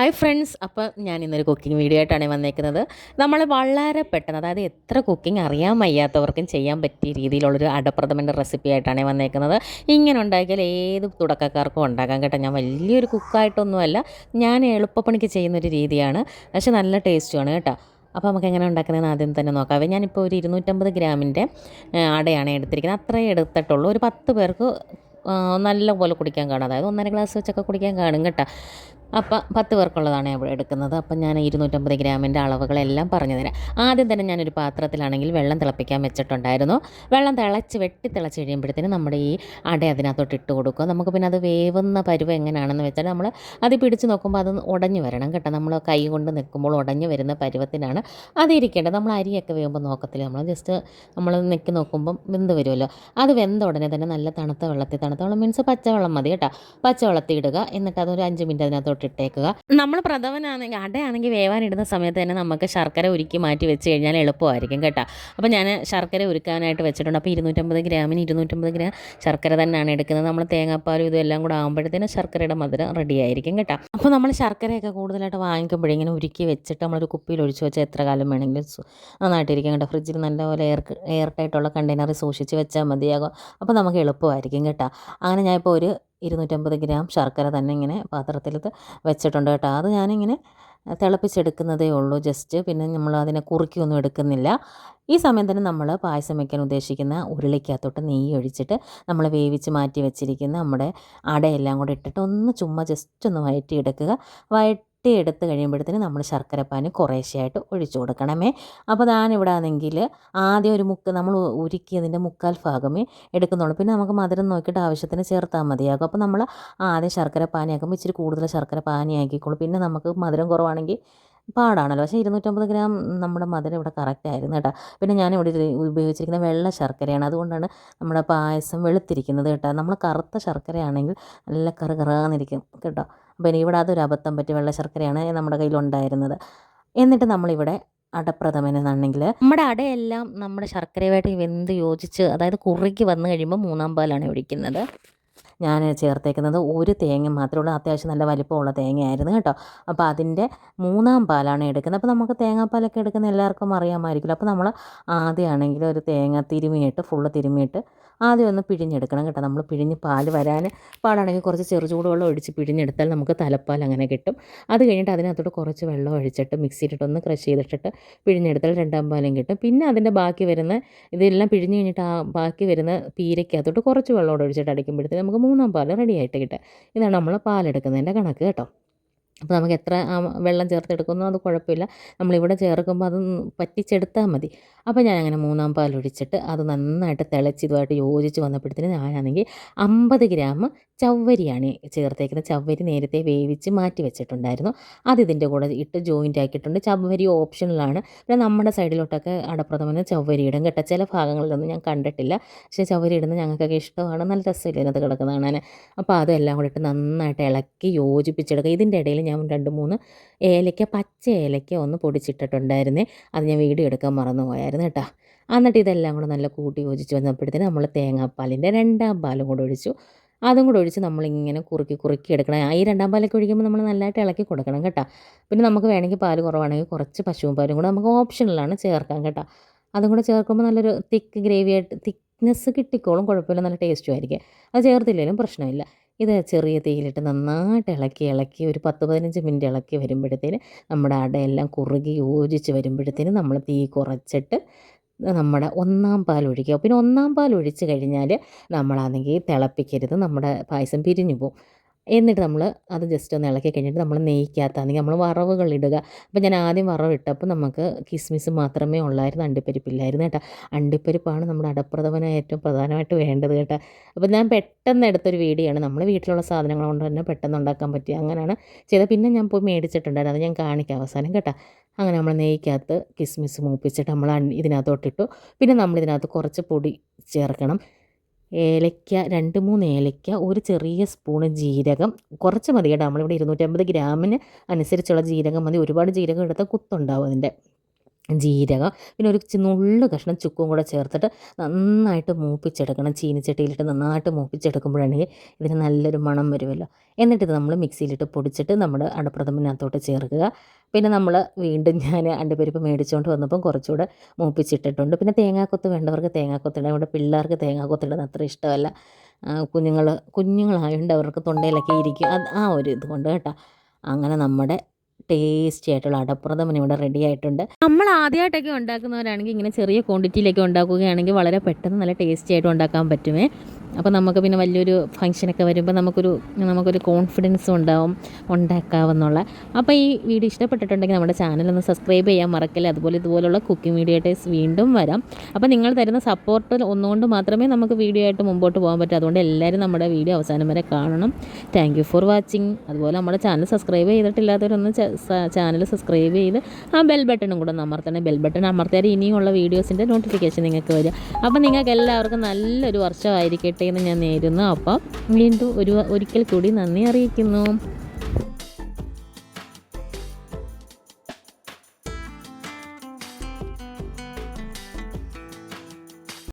Hi friends, അപ്പോൾ ഞാൻ ഇന്നൊരു കുക്കിംഗ് വീഡിയോ ആയിട്ടാണ് വന്നേക്കുന്നത്. നമ്മൾ വളരെ പെട്ടെന്ന്, അതായത് എത്ര കുക്കിംഗ് അറിയാൻ വയ്യാത്തവർക്കും ചെയ്യാൻ പറ്റിയ രീതിയിലുള്ളൊരു അടപ്രഥമൻ്റെ റെസിപ്പി ആയിട്ടാണ് വന്നേക്കുന്നത്. ഇങ്ങനെ ഉണ്ടാക്കിയാൽ ഏത് തുടക്കക്കാർക്കും ഉണ്ടാക്കാം കേട്ടോ. ഞാൻ വലിയൊരു കുക്കായിട്ടൊന്നുമല്ല, ഞാൻ എളുപ്പപ്പണിക്ക് ചെയ്യുന്നൊരു രീതിയാണ്, പക്ഷെ നല്ല ടേസ്റ്റുമാണ് കേട്ടോ. അപ്പോൾ നമുക്ക് എങ്ങനെ ഉണ്ടാക്കുന്നതെന്ന് ആദ്യം തന്നെ നോക്കാം. ഞാനിപ്പോൾ ഒരു 250 ഗ്രാമിൻ്റെ അടയാണ് എടുത്തിരിക്കുന്നത്. അത്രയും എടുത്തിട്ടുള്ളൂ. ഒരു 10 പേർക്ക് നല്ല പോലെ കുടിക്കാൻ കാണും, അതായത് 1.5 ഗ്ലാസ് വെച്ചൊക്കെ കുടിക്കാൻ കാണും കേട്ടോ. അപ്പം 10 പേർക്കുള്ളതാണ് ഇവിടെ എടുക്കുന്നത്. അപ്പം ഞാൻ 250 ഗ്രാമിൻ്റെ അളവുകളെല്ലാം പറഞ്ഞു തരാം. ആദ്യം തന്നെ ഞാനൊരു പാത്രത്തിലാണെങ്കിൽ വെള്ളം തിളപ്പിക്കാൻ വെച്ചിട്ടുണ്ടായിരുന്നു. വെള്ളം വെട്ടി തിളച്ച് കഴിയുമ്പോഴത്തേനും നമ്മുടെ ഈ അട അതിനകത്തോട്ട് ഇട്ട് കൊടുക്കുക. നമുക്ക് പിന്നെ അത് വേവുന്ന പരുവം എങ്ങനെയാണെന്ന് വെച്ചാൽ നമ്മൾ അത് പിടിച്ച് നോക്കുമ്പോൾ അത് ഉടഞ്ഞു വരണം കേട്ടോ. നമ്മൾ കൈ കൊണ്ട് നിൽക്കുമ്പോൾ ഉടഞ്ഞു വരുന്ന പരുവത്തിനാണ് അതിരിക്കേണ്ടത്. നമ്മൾ അരിയൊക്കെ വേകുമ്പോൾ നോക്കത്തില്ല, നമ്മൾ ജസ്റ്റ് നമ്മൾ നിൽക്കി നോക്കുമ്പം വെന്ത് വരുമല്ലോ. അത് വെന്ത ഉടനെ തന്നെ നല്ല തണുത്ത വെള്ളം മീൻസ് പച്ചവെള്ളം മതി കേട്ടോ. പച്ചവെള്ളത്തിൽ ഇടുക. എന്നിട്ട് അതൊരു 5 മിനിറ്റ് അതിനകത്തോട്ട് ഇട്ടേക്കുക. നമ്മൾ പ്രഥമനാണെങ്കിൽ അടയാണെങ്കിൽ വേവാനിടുന്ന സമയത്ത് തന്നെ നമുക്ക് ശർക്കര ഉരുക്കി മാറ്റി വെച്ച് കഴിഞ്ഞാൽ എളുപ്പമായിരിക്കും കേട്ടോ. അപ്പോൾ ഞാൻ ശർക്കര ഉരുക്കാനായിട്ട് വെച്ചിട്ടുണ്ട്. അപ്പോൾ 250 ഗ്രാമിന് 250 ഗ്രാം ശർക്കര തന്നെയാണ് എടുക്കുന്നത്. നമ്മൾ തേങ്ങാപ്പാലും ഇതും എല്ലാം കൂടെ ആകുമ്പോഴത്തേനും ശർക്കരയുടെ മധുരം റെഡി ആയിരിക്കും കേട്ടോ. അപ്പോൾ നമ്മൾ ശർക്കരയൊക്കെ കൂടുതലായിട്ട് വാങ്ങിക്കുമ്പോഴേ ഇങ്ങനെ ഉരുക്കി വെച്ചിട്ട് നമ്മളൊരു കുപ്പിയിൽ ഒഴിച്ച് വെച്ചാൽ എത്ര കാലം വേണമെങ്കിലും നന്നായിട്ടിരിക്കും കേട്ടോ. ഫ്രിഡ്ജിൽ നല്ലപോലെ എയർ ടൈറ്റുള്ള കണ്ടെയ്നറിൽ സൂക്ഷിച്ച് വെച്ചാൽ മതിയാകും. അപ്പോൾ നമുക്ക് എളുപ്പമായിരിക്കും കേട്ടോ. അങ്ങനെ ഞാനിപ്പോൾ ഒരു 250 ഗ്രാം ശർക്കര തന്നെ ഇങ്ങനെ പാത്രത്തിൽ വെച്ചിട്ടുണ്ട് കേട്ടോ. അത് ഞാനിങ്ങനെ തിളപ്പിച്ചെടുക്കുന്നതേ ഉള്ളൂ ജസ്റ്റ്. പിന്നെ നമ്മൾ അതിനെ കുറുക്കിയൊന്നും എടുക്കുന്നില്ല. ഈ സമയം തന്നെ നമ്മൾ പായസം വയ്ക്കാൻ ഉദ്ദേശിക്കുന്ന ഉരുളിക്കകത്തോട്ട് നെയ്യ് ഒഴിച്ചിട്ട് നമ്മൾ വേവിച്ച് മാറ്റി വെച്ചിരിക്കുന്ന നമ്മുടെ അടയെല്ലാം കൂടെ ഇട്ടിട്ട് ചുമ്മാ ജസ്റ്റ് ഒന്ന് വഴറ്റിയെടുക്കുക. എടുത്ത് കഴിയുമ്പോഴത്തേന് നമ്മൾ ശർക്കരപ്പാനി കുറേശ്ശെയായിട്ട് ഒഴിച്ചു കൊടുക്കണമേ. അപ്പോൾ ഞാനിവിടെ ആണെങ്കിൽ ആദ്യം ഒരു നമ്മൾ ഉരുക്കിയതിൻ്റെ 1/4 ഭാഗമേ എടുക്കുന്നുള്ളൂ. പിന്നെ നമുക്ക് മധുരം നോക്കിയിട്ട് ആവശ്യത്തിന് ചേർത്താൽ മതിയാകും. അപ്പോൾ നമ്മൾ ആദ്യം ശർക്കര പാനിയാക്കുമ്പോൾ ഇച്ചിരി കൂടുതൽ ശർക്കര പാനിയാക്കിക്കോളൂ. പിന്നെ നമുക്ക് മധുരം കുറവാണെങ്കിൽ പാടാണല്ലോ. പക്ഷേ 250 ഗ്രാം നമ്മുടെ മധുരം ഇവിടെ കറക്റ്റായിരുന്നു കേട്ടോ. പിന്നെ ഞാനിവിടെ ഉപയോഗിച്ചിരിക്കുന്ന വെള്ള ശർക്കരയാണ്, അതുകൊണ്ടാണ് നമ്മുടെ പായസം വെളുത്തിരിക്കുന്നത് കേട്ടോ. നമ്മൾ കറുത്ത ശർക്കരയാണെങ്കിൽ നല്ല കറുകറാന്നിരിക്കും കേട്ടോ. അപ്പോൾ എനിക്കിവിടെ അതൊരു അബദ്ധം പറ്റി, വെള്ള ശർക്കരയാണ് നമ്മുടെ കയ്യിലുണ്ടായിരുന്നത്. എന്നിട്ട് നമ്മളിവിടെ അടപ്രഥമനാണെങ്കിൽ നമ്മുടെ അടയെല്ലാം നമ്മുടെ ശർക്കരയുമായിട്ട് വെന്ത് യോജിച്ച്, അതായത് കുറുകി വന്നു കഴിയുമ്പോൾ 3-ാം പാലാണ് ഒഴിക്കുന്നത്. ഞാൻ ചേർത്തേക്കുന്നത് ഒരു തേങ്ങ മാത്രമേ ഉള്ളൂ. അത്യാവശ്യം നല്ല വലിപ്പമുള്ള തേങ്ങയായിരുന്നു കേട്ടോ. അപ്പോൾ അതിൻ്റെ 3-ാം പാലാണ് എടുക്കുന്നത്. അപ്പോൾ നമുക്ക് തേങ്ങാപ്പാലൊക്കെ എടുക്കുന്ന എല്ലാവർക്കും അറിയാമായിരിക്കുമല്ലോ. അപ്പോൾ നമ്മൾ ആദ്യമാണെങ്കിൽ ഒരു തേങ്ങ ഫുള്ള് തിരുമിയിട്ട് ആദ്യം ഒന്ന് പിഴിഞ്ഞെടുക്കണം കേട്ടോ. നമ്മൾ പിഴിഞ്ഞ് പാൽ വരാൻ പാടാണെങ്കിൽ കുറച്ച് ചൂടുവെള്ളം ഒഴിച്ച് പിഴിഞ്ഞെടുത്താൽ നമുക്ക് തലപ്പാൽ അങ്ങനെ കിട്ടും. അത് കഴിഞ്ഞിട്ട് അതിനകത്തോട്ട് കുറച്ച് വെള്ളം ഒഴിച്ചിട്ട് മിക്സിയിലിട്ടൊന്ന് ക്രഷ് ചെയ്തിട്ടിട്ട് പിഴിഞ്ഞെടുത്താൽ 2-ാം പാലും കിട്ടും. പിന്നെ അതിൻ്റെ ബാക്കി വരുന്ന ഇതെല്ലാം പിഴിഞ്ഞ് കഴിഞ്ഞിട്ട് ആ ബാക്കി വരുന്ന പീരയ്ക്കകത്തോട്ട് കുറച്ച് വെള്ളം ഒഴിച്ചിട്ട് അടിക്കുമ്പോഴത്തേക്ക് നമുക്ക് 3-ാം പാൽ റെഡി ആയിട്ട് കിട്ടുക. ഇതാണ് നമ്മൾ പാലെടുക്കുന്നതിൻ്റെ കണക്ക് കേട്ടോ. അപ്പോൾ നമുക്ക് എത്ര വെള്ളം ചേർത്തെടുക്കുന്നോ അത് കുഴപ്പമില്ല. നമ്മളിവിടെ ചേർക്കുമ്പോൾ അത് പറ്റിച്ചെടുത്താൽ മതി. അപ്പോൾ ഞാനങ്ങനെ 3-ാം പാൽ ഒഴിച്ചിട്ട് അത് നന്നായിട്ട് തിളച്ച് ഇതുമായിട്ട് യോജിച്ച് വന്നപ്പോഴത്തേന് ഞാനാണെങ്കിൽ 50 ഗ്രാം ചവ്വരിയാണ് ചേർത്തേക്കുന്നത്. ചവ്വരി നേരത്തെ വേവിച്ച് മാറ്റി വെച്ചിട്ടുണ്ടായിരുന്നു. അതിതിൻ്റെ കൂടെ ഇട്ട് ജോയിൻ്റ് ആക്കിയിട്ടുണ്ട്. ചവ്വരി ഓപ്ഷണലാണ്. പിന്നെ നമ്മുടെ സൈഡിലോട്ടൊക്കെ അടപ്രഥമന് ചവ്വരി ഇടും കേട്ടോ. ചില ഭാഗങ്ങളിലൊന്നും ഞാൻ കണ്ടിട്ടില്ല, പക്ഷേ ചവ്വരി ഇടുന്നത് ഞങ്ങൾക്കൊക്കെ ഇഷ്ടമാണ്. നല്ല രസമില്ല ഇതിനകത്ത് കിടക്കുന്നത് കാണാൻ. അപ്പോൾ അതെല്ലാം കൂടെ ഇട്ട് നന്നായിട്ട് ഇളക്കി യോജിപ്പിച്ചെടുക്കുക. ഇതിൻ്റെ ഇടയിൽ ഞാൻ 2-3 ഏലയ്ക്ക, പച്ച ഏലയ്ക്ക ഒന്ന് പൊടിച്ചിട്ടിട്ടുണ്ടായിരുന്നേ. അത് ഞാൻ വീഡിയോ എടുക്കാൻ മറന്നു പോയായിരുന്നു കേട്ടോ. എന്നിട്ട് ഇതെല്ലാം കൂടെ നല്ല കൂട്ടി യോജിച്ച് വന്നപ്പോഴത്തേന് നമ്മൾ തേങ്ങാപ്പാലിൻ്റെ 2-ാം പാലും കൂടെ ഒഴിച്ചു. അതും കൂടെ ഒഴിച്ച് നമ്മളിങ്ങനെ കുറുക്കി എടുക്കണം. ഈ 2-ാം പാലൊക്കെ ഒഴിക്കുമ്പോൾ നമ്മൾ നല്ലതായിട്ട് ഇളക്കി കൊടുക്കണം കേട്ടോ. പിന്നെ നമുക്ക് വേണമെങ്കിൽ പാൽ കുറവാണെങ്കിൽ കുറച്ച് പശുവും പാലും കൂടെ നമുക്ക് ഓപ്ഷണലാണ് ചേർക്കാം കേട്ടോ. അതും കൂടെ ചേർക്കുമ്പോൾ നല്ലൊരു തിക്ക് ഗ്രേവിയായിട്ട് തിക്നെസ് കിട്ടിക്കോളും, കുഴപ്പമില്ല, നല്ല ടേസ്റ്റും ആയിരിക്കും. അത് ചേർത്തില്ലെങ്കിലും പ്രശ്നമില്ല. ഇത് ചെറിയ തീയിലിട്ട് നന്നായിട്ട് ഇളക്കി ഒരു 10-15 മിനിറ്റ് ഇളക്കി വരുമ്പോഴത്തേന് നമ്മുടെ അടയെല്ലാം കുറുകി യോജിച്ച് വരുമ്പോഴത്തേന് നമ്മൾ തീ കുറച്ചിട്ട് നമ്മുടെ 1-ാം പാൽ ഒഴിക്കുക. പിന്നെ 1-ാം പാൽ ഒഴിച്ച് കഴിഞ്ഞാൽ നമ്മളാണെങ്കിൽ തിളപ്പിക്കരുത്, നമ്മുടെ പായസം പിരിഞ്ഞു പോകും. എന്നിട്ട് നമ്മൾ അത് ജസ്റ്റ് ഒന്ന് ഇളക്കി കഴിഞ്ഞിട്ട് നമ്മൾ നെയ്ക്കകത്താണെങ്കിൽ നമ്മൾ വറവുകളിടുക. അപ്പോൾ ഞാൻ ആദ്യം വറവിട്ടപ്പോൾ നമുക്ക് കിസ്മിസ് മാത്രമേ ഉള്ളായിരുന്നു, അണ്ടിപ്പരിപ്പില്ലായിരുന്നു കേട്ടോ. അണ്ടിപ്പരിപ്പാണ് നമ്മുടെ അടപ്രഥമന് ഏറ്റവും പ്രധാനമായിട്ട് വേണ്ടത് കേട്ടോ. അപ്പോൾ ഞാൻ പെട്ടെന്ന് എടുത്തൊരു വീഡിയോ ആണ്. നമ്മൾ വീട്ടിലുള്ള സാധനങ്ങൾ കൊണ്ട് തന്നെ പെട്ടെന്ന് ഉണ്ടാക്കാൻ പറ്റിയ അങ്ങനെയാണ് ചെയ്തത്. പിന്നെ ഞാൻ പോയി മേടിച്ചിട്ടുണ്ടായിരുന്നു, അത് ഞാൻ കാണിക്കാം അവസാനം കേട്ടോ. അങ്ങനെ നമ്മൾ നെയ്ക്കകത്ത് കിസ്മിസ് മൂപ്പിച്ചിട്ട് നമ്മൾ ഇതിനകത്തോട്ടിട്ടു. പിന്നെ നമ്മളിതിനകത്ത് കുറച്ച് പൊടി ചേർക്കണം. ഏലയ്ക്ക, 2-3 ഏലയ്ക്ക, ഒരു ചെറിയ സ്പൂണ് ജീരകം, കുറച്ച് മതി കേട്ടോ. നമ്മളിവിടെ 250 ഗ്രാമിന് അനുസരിച്ചുള്ള ജീരകം മതി. ഒരുപാട് ജീരകം എടുത്താൽ കുത്തുണ്ടാവും അതിൻ്റെ. ജീരകം, പിന്നെ ഒരു നുള്ള് കഷ്ണം ചുക്കും കൂടെ ചേർത്തിട്ട് നന്നായിട്ട് മൂപ്പിച്ചെടുക്കണം. ചീനിച്ചട്ടിയിലിട്ട് നന്നായിട്ട് മൂപ്പിച്ചെടുക്കുമ്പോഴാണെങ്കിൽ ഇതിന് നല്ലൊരു മണം വരുമല്ലോ. എന്നിട്ട് ഇത് നമ്മൾ മിക്സിയിലിട്ട് പൊടിച്ചിട്ട് നമ്മുടെ അടപ്രഥമനകത്തോട്ട് ചേർക്കുക. പിന്നെ നമ്മൾ വീണ്ടും ഞാൻ അണ്ടിപ്പരിപ്പ് മേടിച്ചുകൊണ്ട് വന്നപ്പം കുറച്ചുകൂടെ മൂപ്പിച്ചിട്ടിട്ടുണ്ട്. പിന്നെ തേങ്ങാക്കൊത്ത് വേണ്ടവർക്ക് തേങ്ങാക്കൊത്തിടാം. ഇവിടെ പിള്ളേർക്ക് തേങ്ങാക്കൊത്തിടുന്നത് അത്ര ഇഷ്ടമല്ല. കുഞ്ഞുങ്ങളായതുകൊണ്ട് അവർക്ക് തൊണ്ടയിലൊക്കെ ഇരിക്കും. ആ ഒരു ഇത് കൊണ്ട് കേട്ടോ. അങ്ങനെ നമ്മുടെ ടേസ്റ്റി ആയിട്ടുള്ള അടപ്രഥമൻ ഇവിടെ റെഡി ആയിട്ടുണ്ട്. നമ്മൾ ആദ്യമായിട്ടൊക്കെ ഉണ്ടാക്കുന്നവരാണെങ്കിൽ ഇങ്ങനെ ചെറിയ ക്വാണ്ടിറ്റിയിലൊക്കെ ഉണ്ടാക്കുകയാണെങ്കിൽ വളരെ പെട്ടെന്ന് നല്ല ടേസ്റ്റി ആയിട്ട് ഉണ്ടാക്കാൻ പറ്റുമേ. അപ്പോൾ നമുക്ക് പിന്നെ വലിയൊരു ഫംഗ്ഷനൊക്കെ വരുമ്പോൾ നമുക്കൊരു കോൺഫിഡൻസും ഉണ്ടാവും ഉണ്ടാക്കാമെന്നുള്ള. അപ്പോൾ ഈ വീഡിയോ ഇഷ്ടപ്പെട്ടിട്ടുണ്ടെങ്കിൽ നമ്മുടെ ചാനലൊന്ന് സബ്സ്ക്രൈബ് ചെയ്യാൻ മറക്കല്ലേ. അതുപോലെ ഇതുപോലുള്ള കുക്കിംഗ് വീഡിയോ ആയിട്ട് വീണ്ടും വരാം. അപ്പോൾ നിങ്ങൾ തരുന്ന സപ്പോർട്ട് ഒന്നുകൊണ്ട് മാത്രമേ നമുക്ക് വീഡിയോ ആയിട്ട് മുമ്പോട്ട് പോകാൻ പറ്റൂ. അതുകൊണ്ട് എല്ലാവരും നമ്മുടെ വീഡിയോ അവസാനം വരെ കാണണം. Thank you for watching. അതുപോലെ നമ്മുടെ ചാനൽ സബ്സ്ക്രൈബ് ചെയ്തിട്ടില്ലാത്തവരൊന്ന് ചാനൽ സബ്സ്ക്രൈബ് ചെയ്ത് ആ ബെൽ ബട്ടണും കൂടെ ഒന്ന് അമർത്തണം. ബെൽ ബട്ടൺ അമർത്തിയാൽ ഇനിയുള്ള വീഡിയോസിൻ്റെ നോട്ടിഫിക്കേഷൻ നിങ്ങൾക്ക് വരും. അപ്പോൾ നിങ്ങൾക്ക് എല്ലാവർക്കും നല്ലൊരു വർഷമായിരിക്കട്ടെ എന്ന് ഞാൻ നേരുന്നു. അപ്പം വീണ്ടും ഒരിക്കൽ കൂടി നന്ദി അറിയിക്കുന്നു.